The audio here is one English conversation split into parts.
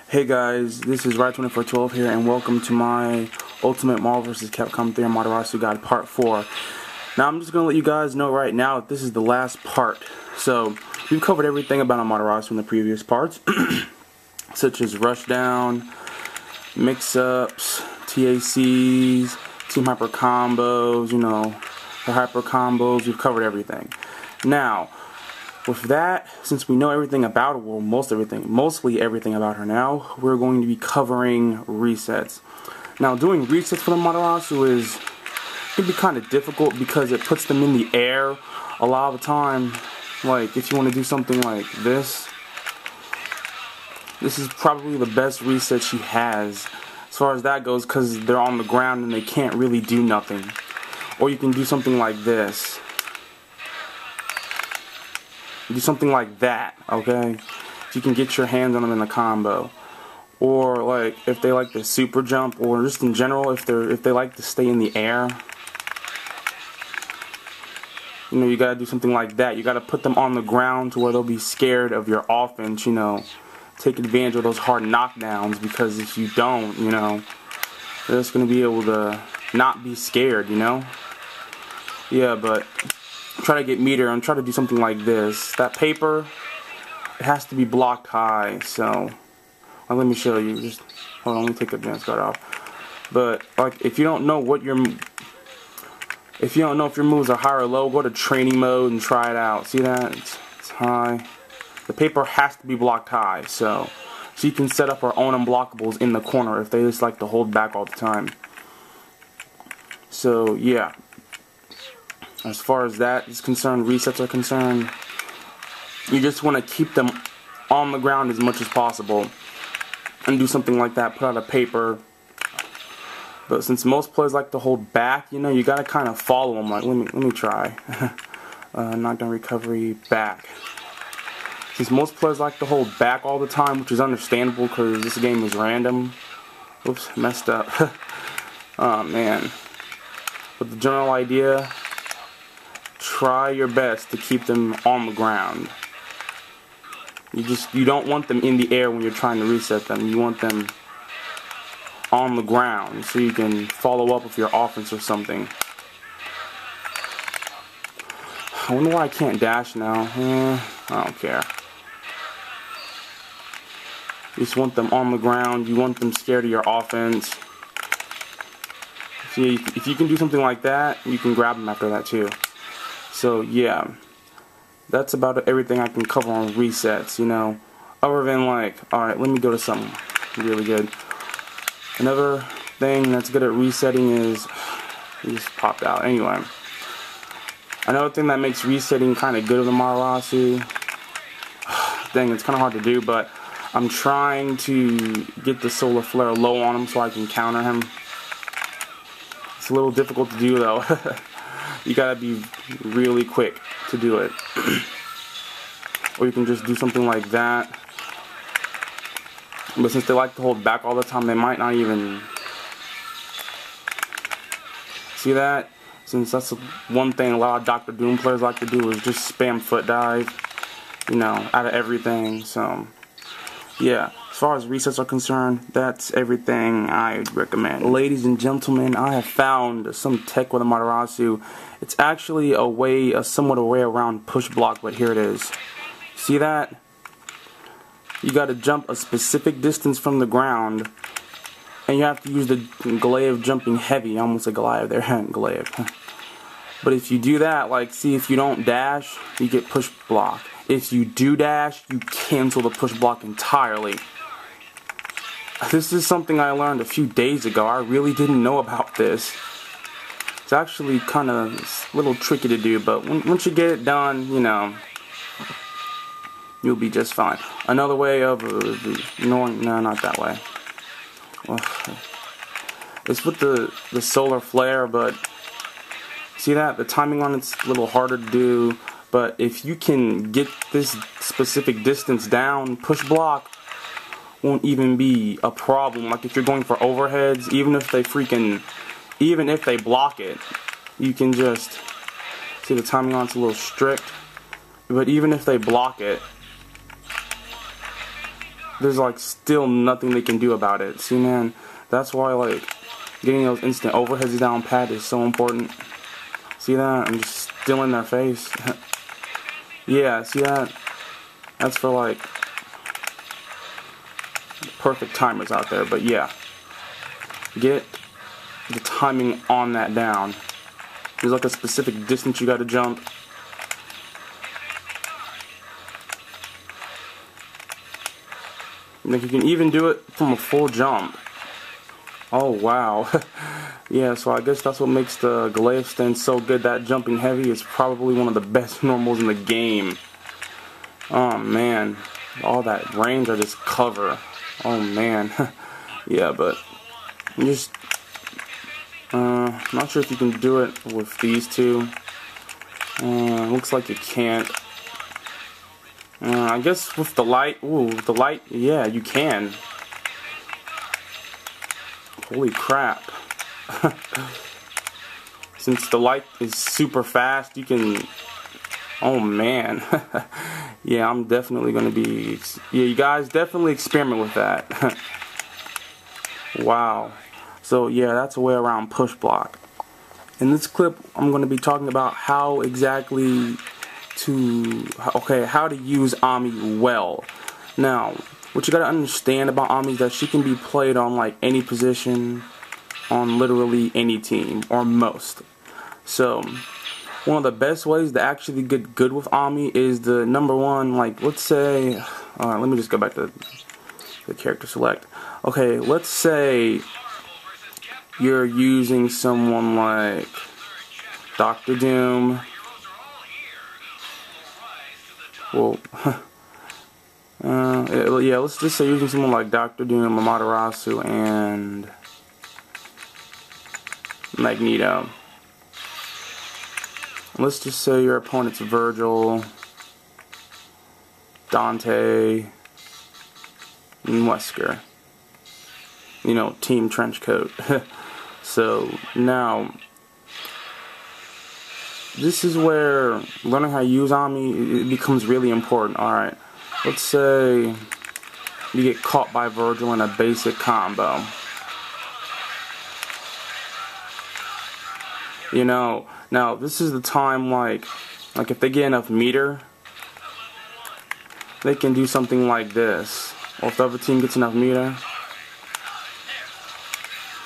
Hey guys, this is Ride2412 here, and welcome to my Ultimate Marvel vs. Capcom 3 Amaterasu Guide Part 4. Now, I'm just going to let you guys know right now that this is the last part. So, we've covered everything about Amaterasu in the previous parts, such as rushdown, mix-ups, TACs, team hyper combos, the hyper combos. We've covered everything. Now, with that, since we know everything about her, well, mostly everything about her now, we're going to be covering resets. Now, doing resets for the Amaterasu can be kind of difficult because it puts them in the air a lot of the time. Like, if you want to do something like this is probably the best reset she has as far as that goes, because they're on the ground and they can't really do nothing. Or you can do something like this. Do something like that, okay? If you can get your hands on them in a combo. Or like if they like to super jump, or just in general if they like to stay in the air. You gotta do something like that. You gotta put them on the ground to where they'll be scared of your offense, Take advantage of those hard knockdowns, because if you don't, they're just gonna be able to not be scared, Yeah, but try to get meter and try to do something like this. That paper, it has to be blocked high, so let me show you. Just hold on, let me take the advanced guard off. But like, if you don't know if your moves are high or low, go to training mode and try it out. See that? It's high. The paper has to be blocked high, so you can set up our own unblockables in the corner if they just like to hold back all the time. So yeah. As far as that is concerned, resets are concerned, you just want to keep them on the ground as much as possible and do something like that, put out a paper. But since most players like to hold back, you gotta kind of follow them. Like, let me try. Knockdown recovery, back. Since most players like to hold back all the time, which is understandable because this game is random. Oops, messed up. Oh man. But the general idea, try your best to keep them on the ground. You don't want them in the air when you're trying to reset them. You want them on the ground so you can follow up with your offense or something. I wonder why I can't dash now. I don't care. You just want them on the ground. You want them scared of your offense. See, if you can do something like that, you can grab them after that too. So yeah, that's about everything I can cover on resets, other than like, alright, let me go to something really good. Another thing that's good at resetting is, it just popped out. Anyway, another thing that makes resetting kind of good with the Amaterasu, dang, it's kind of hard to do, but I'm trying to get the solar flare low on him so I can counter him. It's a little difficult to do though. You gotta be really quick to do it. Or you can just do something like that. But since they like to hold back all the time, they might not even see that. Since that's one thing a lot of Dr. Doom players like to do, is just spam foot dive, out of everything. So yeah, as far as resets are concerned, that's everything I recommend. Ladies and gentlemen, I have found some tech with Amaterasu. It's actually somewhat a way around push block, but here it is. See that? You got to jump a specific distance from the ground, and you have to use the Goliath jumping heavy. I almost said Goliath there, Goliath. But if you do that, like, see, if you don't dash, you get push block. If you do dash, you cancel the push block entirely. This is something I learned a few days ago. I really didn't know about this. It's actually kind of a little tricky to do, but once you get it done, you'll be just fine. Another way of ignoring, no, not that way. It's with the solar flare, but see that? The timing on it's a little harder to do, but if you can get this specific distance down, push block won't even be a problem. Like if you're going for overheads, even if they block it, you can just see the timing on it's a little strict, but even if they block it, there's like still nothing they can do about it. See, man, that's why like getting those instant overheads down pat is so important. See that? I'm just still in their face. Yeah, see that? That's for like perfect timers out there. But yeah, get the timing on that down. There's like a specific distance you got to jump. Like you can even do it from a full jump. Oh wow. Yeah, so I guess that's what makes the Goliath stand so good. That jumping heavy is probably one of the best normals in the game. Oh man, all that range I just cover. Oh man. Yeah, but I'm just not sure if you can do it with these two. Looks like you can't. I guess with the light, with the light, yeah, you can. Holy crap. Since the light is super fast, you can, oh man. Yeah, I'm definitely going to be, yeah, you guys definitely experiment with that. Wow. So yeah, that's a way around push block. In this clip, I'm going to be talking about how exactly how to use Ammy well. Now, what you gotta understand about Ammy is that she can be played on like any position, on literally any team, or most. So, one of the best ways to actually get good with Ammy is the number one, like, let's say, let me just go back to the character select. Okay, let's say you're using someone like Dr. Doom. Well, yeah, let's just say using someone like Dr. Doom, Amaterasu, and Magneto. Let's just say your opponent's Virgil, Dante, and Wesker. You know, team trench coat. So, now, this is where learning how to use Ammy, it becomes really important. Alright, let's say you get caught by Virgil in a basic combo. You know, now this is the time like if they get enough meter, they can do something like this. Or if the other team gets enough meter,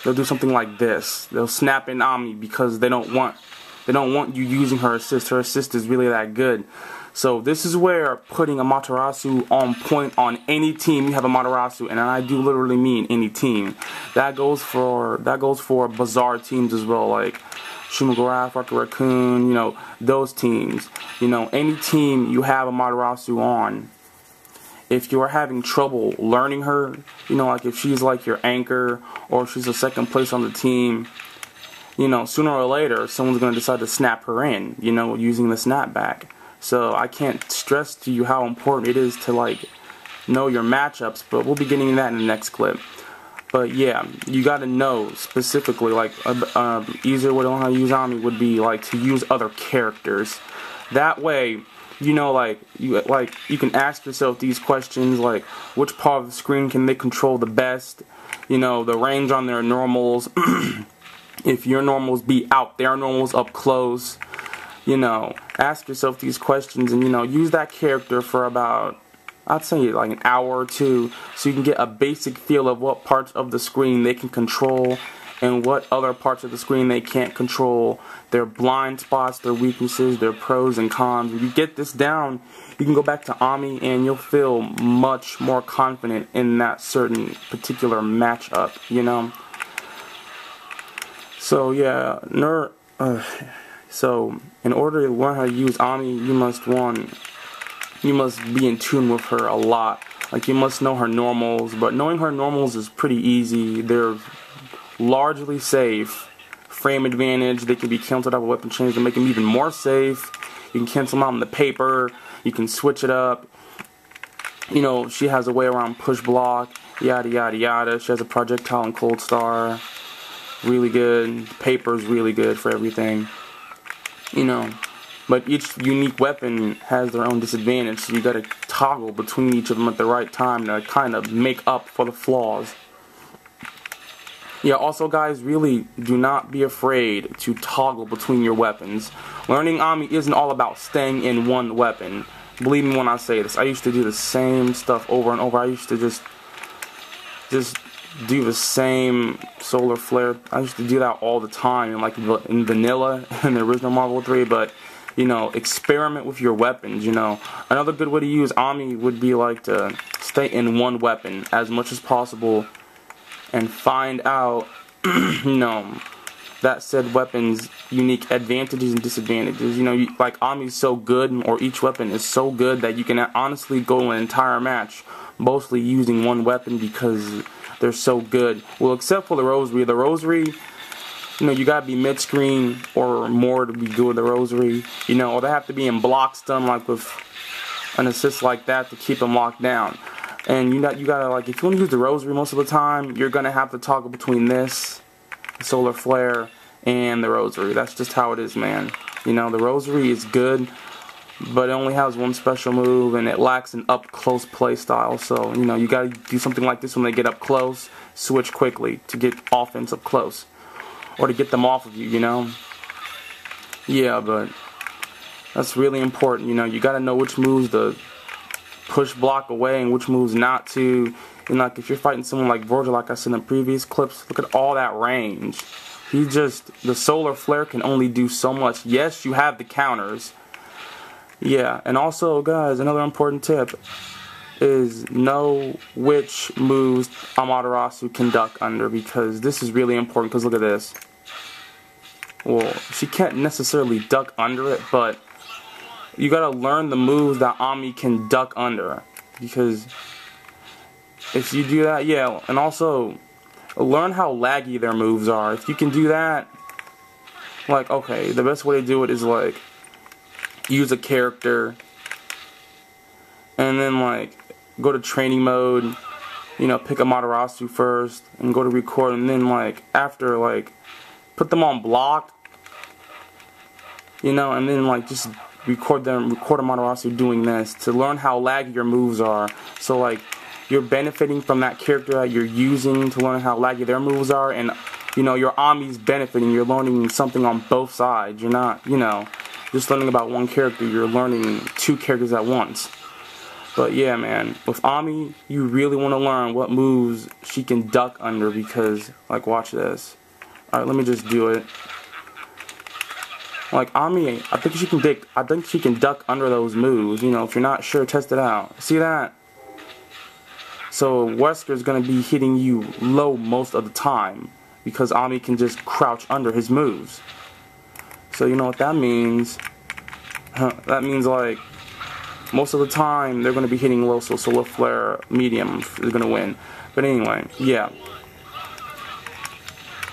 they'll do something like this. They'll snap in Ammy because they don't want you using her assist. Her assist is really that good. So this is where putting Amaterasu on point on any team you have Amaterasu, and I do literally mean any team. That goes for bizarre teams as well, like Shumagoraf, Rocket Raccoon, you know, those teams. You know, any team you have Amaterasu on, if you're having trouble learning her, you know, like if she's like your anchor or if she's a second place on the team, you know, sooner or later, someone's going to decide to snap her in, you know, using the snapback. So I can't stress to you how important it is to, like, know your matchups, but we'll be getting into that in the next clip. But yeah, you got to know specifically, like, easier way to learn how to use Ammy would be, like, to use other characters. That way, you know, like you can ask yourself these questions, like, which part of the screen can they control the best? You know, the range on their normals. If your normals beat out their normals up close, you know, ask yourself these questions and, you know, use that character for about, I'd say like an hour or two, so you can get a basic feel of what parts of the screen they can control and what other parts of the screen they can't control, their blind spots, their weaknesses, their pros and cons. If you get this down, you can go back to Ammy and you'll feel much more confident in that certain particular matchup, you know. So yeah, so in order to learn how to use Ammy, you must be in tune with her a lot. Like, you must know her normals, but knowing her normals is pretty easy. They're largely safe. Frame advantage, they can be canceled out with weapon change to make them even more safe. You can cancel them out on the paper. You can switch it up. You know, she has a way around push block, yada yada yada. She has a projectile and cold star. Really good. Paper's really good for everything. You know, but each unique weapon has their own disadvantage, so you gotta toggle between each of them at the right time to kind of make up for the flaws. Yeah, also guys, really do not be afraid to toggle between your weapons. Learning Ammy isn't all about staying in one weapon. Believe me when I say this. I used to do the same stuff over and over. I used to just do the same solar flare. I used to do that all the time, like in vanilla in the original Marvel 3, but you know, experiment with your weapons, you know. Another good way to use Ammy would be like to stay in one weapon as much as possible and find out, you know, that said weapon's unique advantages and disadvantages. You know, like Ammy's so good, or each weapon is so good that you can honestly go an entire match mostly using one weapon because they're so good. Well, except for the Rosary. The Rosary, you know, you gotta be mid-screen or more to be good with the Rosary. You know, or they have to be in block stun, like with an assist like that to keep them locked down. And you gotta, like, if you want to use the Rosary most of the time, you're gonna have to toggle between this solar flare and the Rosary. That's just how it is, man. You know, the Rosary is good, but it only has one special move, and it lacks an up-close play style. So, you know, you gotta do something like this when they get up close. Switch quickly to get offense up close, or to get them off of you, you know. Yeah, but that's really important. You know, you gotta know which moves to push block away and which moves not to. And like if you're fighting someone like Virgil, like I said in previous clips, look at all that range. The solar flare can only do so much. Yes, you have the counters. Yeah, and also guys, another important tip is know which moves Amaterasu can duck under, because this is really important. Because look at this. Well, she can't necessarily duck under it, but you gotta learn the moves that Ammy can duck under, because if you do that, yeah, and also learn how laggy their moves are. If you can do that, like, okay, the best way to do it is like use a character and then like go to training mode, you know, pick Amaterasu first and go to record, and then like after, like put them on block, you know, and then like just record Amaterasu doing this to learn how laggy your moves are. So like you're benefiting from that character that you're using to learn how laggy their moves are, and you know, your Ammy's benefiting. You're learning something on both sides. You're not, you know, just learning about one character. You're learning two characters at once. But yeah, man, with Ammy, you really want to learn what moves she can duck under, because, like, watch this. Alright, let me just do it. Like, Ammy, I think she can duck under those moves. You know, if you're not sure, test it out. See that? So Wesker's going to be hitting you low most of the time, because Ammy can just crouch under his moves. So you know what that means? That means, like, most of the time they're going to be hitting low, so solar flare medium is going to win. But anyway, yeah.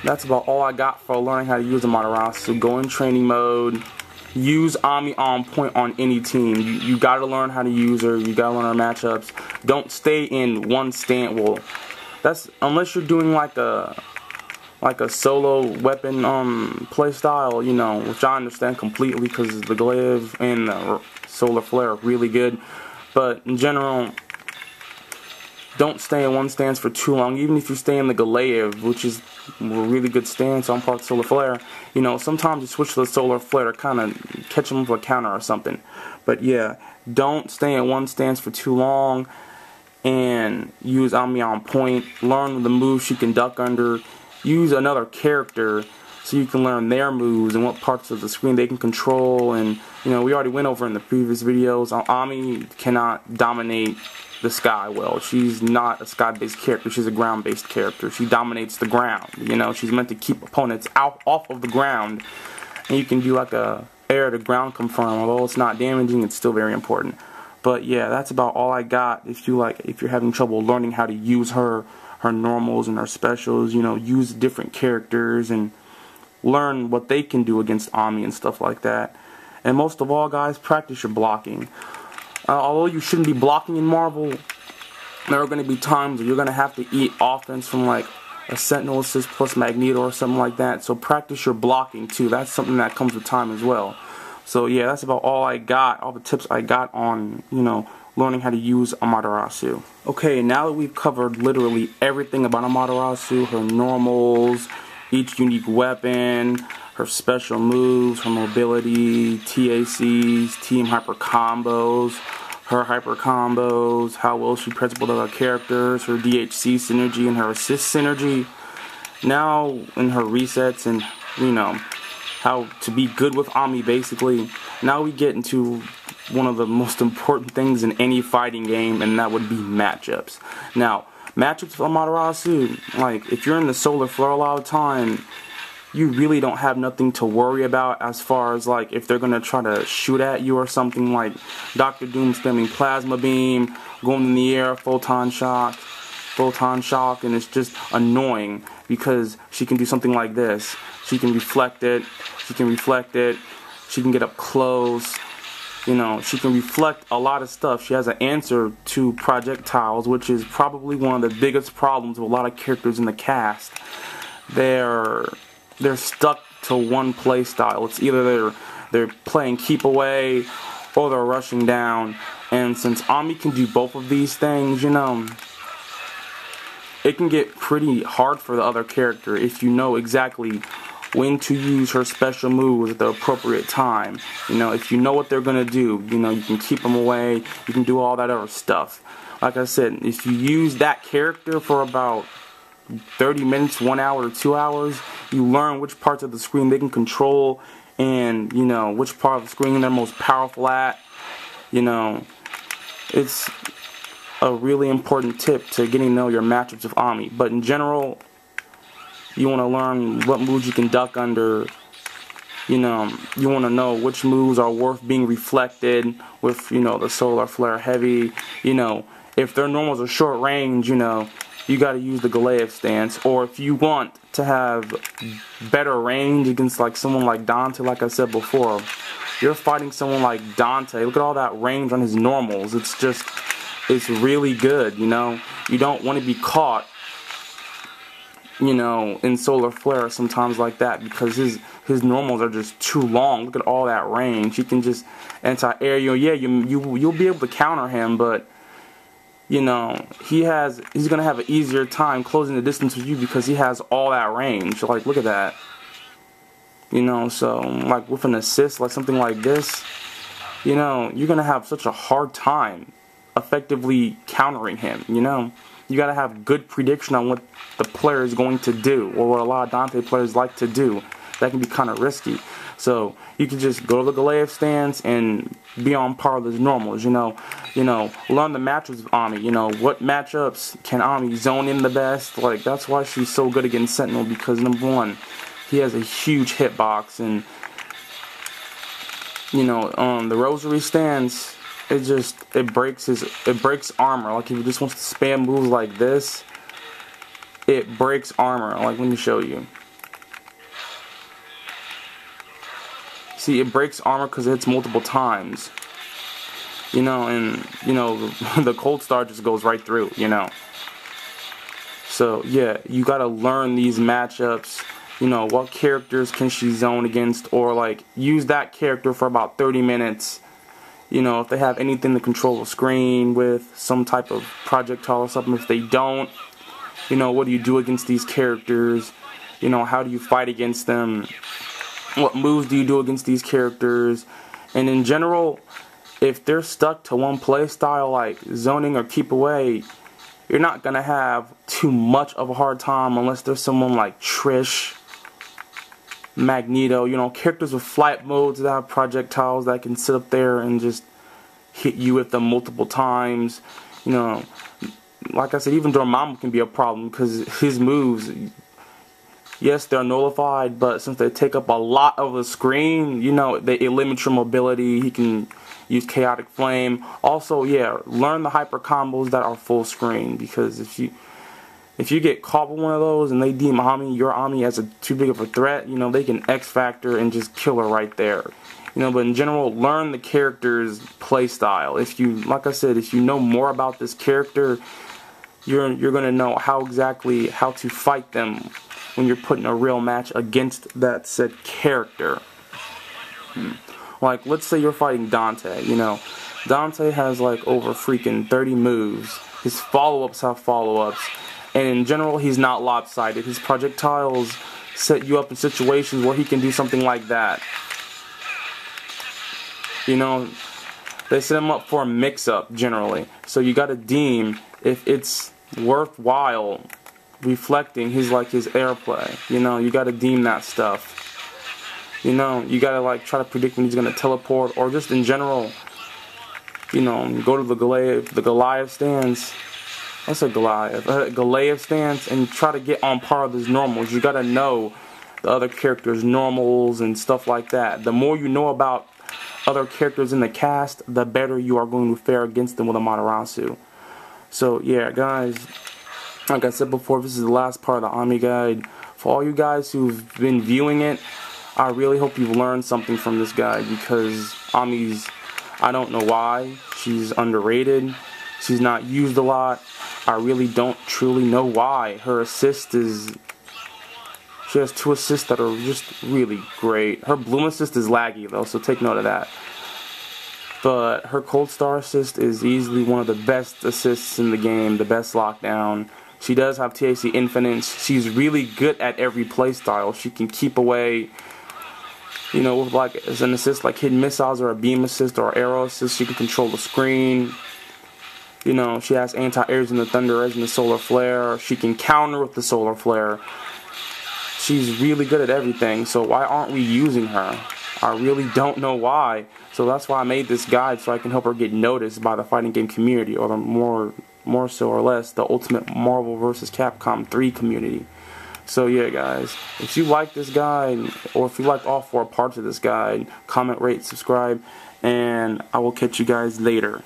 That's about all I got for learning how to use Amaterasu. So go in training mode. Use Ammy on point on any team. You gotta learn how to use her. You gotta learn her matchups. Don't stay in one stand. Well, that's unless you're doing like a solo weapon play style, you know, which I understand completely because the glaive and the solar flare are really good. But in general, don't stay in one stance for too long. Even if you stay in the glaive, which is a really good stance on part of solar flare, you know, sometimes you switch to the solar flare to kind of catch them with a counter or something. But yeah, don't stay in one stance for too long, and use Ammy on point. Learn the moves she can duck under. Use another character so you can learn their moves and what parts of the screen they can control. And you know, we already went over in the previous videos, Ammy cannot dominate the sky well. She's not a sky-based character. She's a ground-based character. She dominates the ground. You know, she's meant to keep opponents off of the ground. And you can do like a air to ground confirm. Although it's not damaging, it's still very important. But yeah, that's about all I got. If you're having trouble learning how to use her normals and her specials, you know, use different characters and learn what they can do against Ammy and stuff like that. And most of all, guys, practice your blocking. Although you shouldn't be blocking in Marvel, there are going to be times where you're going to have to eat offense from like a Sentinel assist plus Magneto or something like that. So practice your blocking too. That's something that comes with time as well. So yeah, that's about all I got. All the tips I got on, you know, learning how to use Amaterasu. Okay, now that we've covered literally everything about Amaterasu, her normals, each unique weapon, her special moves, her mobility, TACs, team hyper combos, her hyper combos, how well she pairs with other characters, her DHC synergy and her assist synergy. Now in her resets and, you know, how to be good with Ammy basically. Now we get into one of the most important things in any fighting game, and that would be matchups. Now, matchups with Amaterasu, like if you're in the solar flare a lot of time, you really don't have nothing to worry about as far as like if they're gonna try to shoot at you or something, like Dr. Doom spamming plasma beam, going in the air, photon shock, and it's just annoying because she can do something like this. She can reflect it, she can get up close, you know, she can reflect a lot of stuff. She has an answer to projectiles, which is probably one of the biggest problems with a lot of characters in the cast. They're stuck to one play style. It's either they're playing keep away or they're rushing down. And since Ammy can do both of these things, you know, it can get pretty hard for the other character if you know exactly when to use her special moves at the appropriate time. You know, if you know what they're gonna do, you know, you can keep them away, you can do all that other stuff. Like I said, if you use that character for about 30 minutes, 1 hour, 2 hours, you learn which parts of the screen they can control and, you know, which part of the screen they're most powerful at. You know, it's a really important tip to getting to know your matchups with Ammy. But in general, you want to learn what moves you can duck under. You know, you want to know which moves are worth being reflected with, you know, the solar flare heavy. You know, if their normals are short range, you know, you got to use the Goliath stance. Or if you want to have better range against like someone like Dante, like I said before, you're fighting someone like Dante. Look at all that range on his normals. It's really good, you know. You don't want to be caught, you know, in solar flare sometimes like that because his normals are just too long. Look at all that range. He can just anti-air you. Yeah, you'll be able to counter him, but you know, he's gonna have an easier time closing the distance with you because he has all that range. Like, look at that. You know, so like with an assist, like something like this, you know, you're gonna have such a hard time effectively countering him. You know, you gotta have good prediction on what the player is going to do, or what a lot of Dante players like to do. That can be kind of risky. So you can just go to the Goliath stance and be on par with his normals. You know, learn the matchups of Ammy. You know, what matchups can Ammy zone in the best? Like, that's why she's so good against Sentinel, because number one, he has a huge hitbox, and you know, the Rosary stance, it breaks armor. Like, if he just wants to spam moves like this, it breaks armor. Like, let me show you. See, it breaks armor because it hits multiple times. You know, and you know, the Cold Star just goes right through, you know. So yeah, you gotta learn these matchups. You know, what characters can she zone against, or like use that character for about 30 minutes. You know, if they have anything to control the screen with, some type of projectile or something. If they don't, you know, what do you do against these characters? You know, how do you fight against them? What moves do you do against these characters? And in general, if they're stuck to one play style like zoning or keep away, you're not going to have too much of a hard time unless there's someone like Trish, Magneto, you know, characters with flight modes that have projectiles that can sit up there and just hit you with them multiple times. You know, like I said, even Dormammu can be a problem because his moves, yes, they're nullified, but since they take up a lot of the screen, you know, they limit your mobility. He can use Chaotic Flame. Also, yeah, learn the hyper combos that are full screen, because if you get caught with one of those and they deem your Ammy as too big of a threat, you know, they can X Factor and just kill her right there. You know, but in general, learn the character's play style. If you, like I said, if you know more about this character, you're gonna know how to fight them when you're putting a real match against that said character. Like, let's say you're fighting Dante, you know. Dante has like over freaking 30 moves. His follow-ups have follow-ups. And in general, he's not lopsided. His projectiles set you up in situations where he can do something like that. You know, they set him up for a mix-up, generally. So you gotta deem if it's worthwhile reflecting his airplay. You know, you gotta deem that stuff. You know, you gotta like try to predict when he's gonna teleport, or just in general, you know, go to the Goliath stance. I said Goliath stance, and try to get on par with his normals. You gotta know the other characters' normals and stuff like that. The more you know about other characters in the cast, the better you are going to fare against them with Amaterasu. So yeah, guys, like I said before, this is the last part of the Ammy guide. For all you guys who've been viewing it, I really hope you've learned something from this guide, because Ammy's, I don't know why, she's underrated. She's not used a lot. I really don't truly know why. Her assist is, she has 2 assists that are just really great. Her bloom assist is laggy though, so take note of that. But her cold star assist is easily one of the best assists in the game, the best lockdown. She does have TAC infinite. She's really good at every playstyle. She can keep away, you know, with like as an assist like hidden missiles or a beam assist or arrow assist. She can control the screen. You know, she has anti-airs in the thunder edge and the solar flare. She can counter with the solar flare. She's really good at everything. So why aren't we using her? I really don't know why. So that's why I made this guide, so I can help her get noticed by the fighting game community, or the more so or less the Ultimate Marvel vs. Capcom 3 community. So yeah, guys, if you like this guide, or if you like all 4 parts of this guide, comment, rate, subscribe, and I will catch you guys later.